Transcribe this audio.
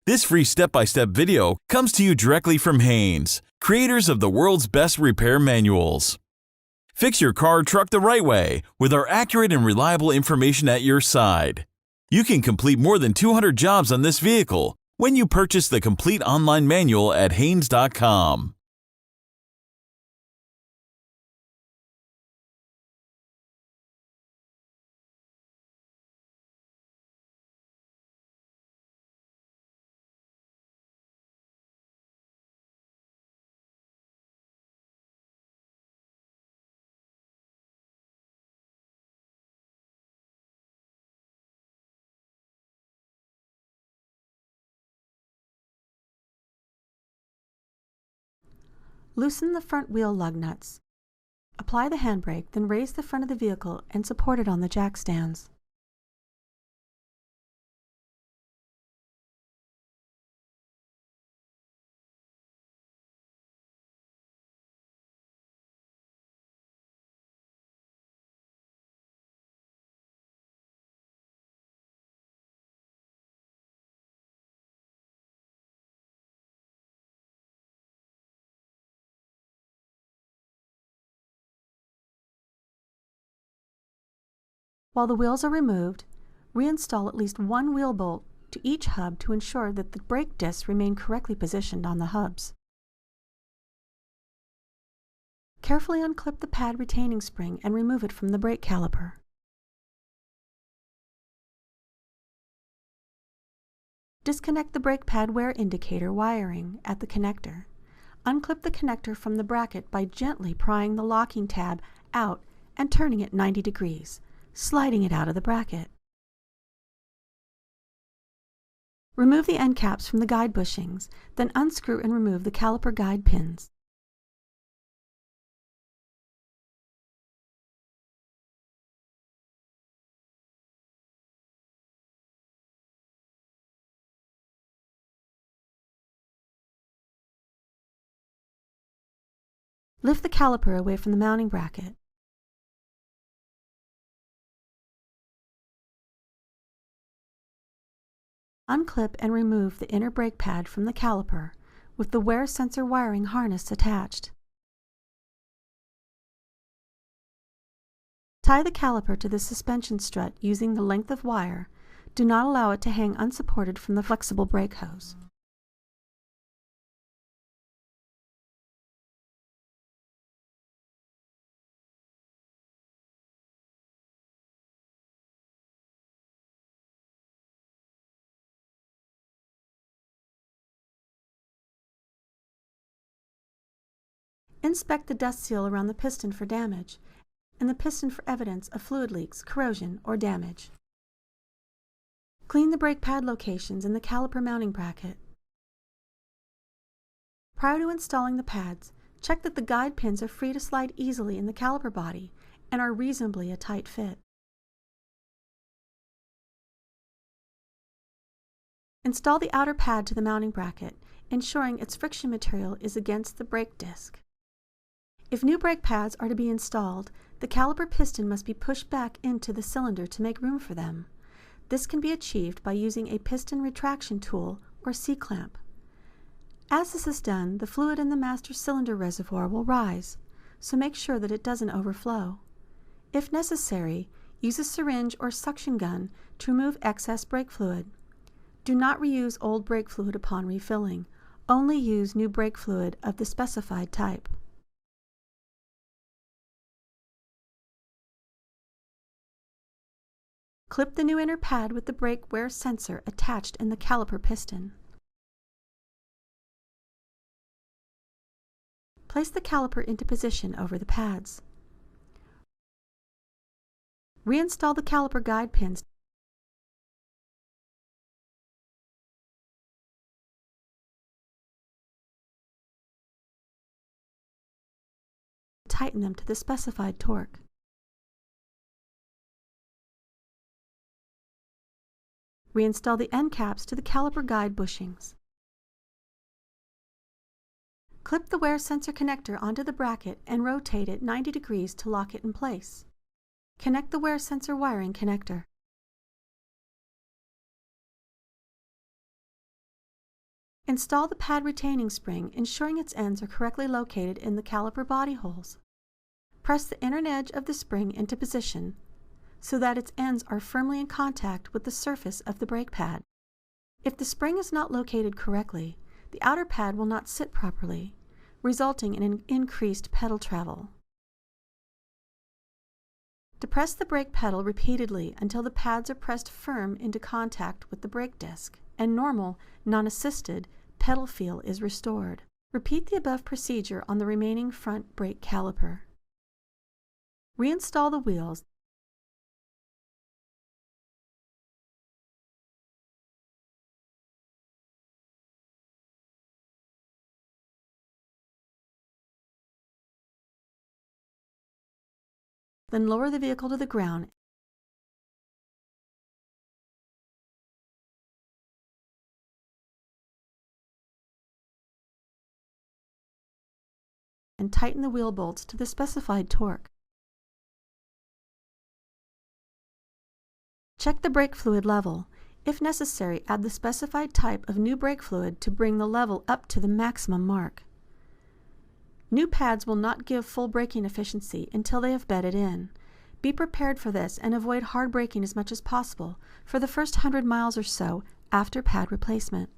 This free step-by-step video comes to you directly from Haynes, creators of the world's best repair manuals. Fix your car or truck the right way with our accurate and reliable information at your side. You can complete more than 200 jobs on this vehicle when you purchase the complete online manual at Haynes.com. Loosen the front wheel lug nuts. Apply the handbrake, then raise the front of the vehicle and support it on the jack stands. While the wheels are removed, reinstall at least one wheel bolt to each hub to ensure that the brake discs remain correctly positioned on the hubs. Carefully unclip the pad retaining spring and remove it from the brake caliper. Disconnect the brake pad wear indicator wiring at the connector. Unclip the connector from the bracket by gently prying the locking tab out and turning it 90 degrees. Sliding it out of the bracket. Remove the end caps from the guide bushings, then unscrew and remove the caliper guide pins. Lift the caliper away from the mounting bracket. Unclip and remove the inner brake pad from the caliper with the wear sensor wiring harness attached. Tie the caliper to the suspension strut using the length of wire. Do not allow it to hang unsupported from the flexible brake hose. Inspect the dust seal around the piston for damage, and the piston for evidence of fluid leaks, corrosion, or damage. Clean the brake pad locations in the caliper mounting bracket. Prior to installing the pads, check that the guide pins are free to slide easily in the caliper body and are reasonably a tight fit. Install the outer pad to the mounting bracket, ensuring its friction material is against the brake disc. If new brake pads are to be installed, the caliper piston must be pushed back into the cylinder to make room for them. This can be achieved by using a piston retraction tool or C-clamp. As this is done, the fluid in the master cylinder reservoir will rise, so make sure that it doesn't overflow. If necessary, use a syringe or suction gun to remove excess brake fluid. Do not reuse old brake fluid upon refilling. Only use new brake fluid of the specified type. Clip the new inner pad with the brake wear sensor attached in the caliper piston. Place the caliper into position over the pads. Reinstall the caliper guide pins. Tighten them to the specified torque. Reinstall the end caps to the caliper guide bushings. Clip the wear sensor connector onto the bracket and rotate it 90 degrees to lock it in place. Connect the wear sensor wiring connector. Install the pad retaining spring, ensuring its ends are correctly located in the caliper body holes. Press the inner edge of the spring into position so that its ends are firmly in contact with the surface of the brake pad. If the spring is not located correctly, the outer pad will not sit properly, resulting in an increased pedal travel. Depress the brake pedal repeatedly until the pads are pressed firm into contact with the brake disc, and normal, non-assisted, pedal feel is restored. Repeat the above procedure on the remaining front brake caliper. Reinstall the wheels. Then lower the vehicle to the ground and tighten the wheel bolts to the specified torque. Check the brake fluid level. If necessary, add the specified type of new brake fluid to bring the level up to the maximum mark. New pads will not give full braking efficiency until they have bedded in. Be prepared for this and avoid hard braking as much as possible for the first 100 miles or so after pad replacement.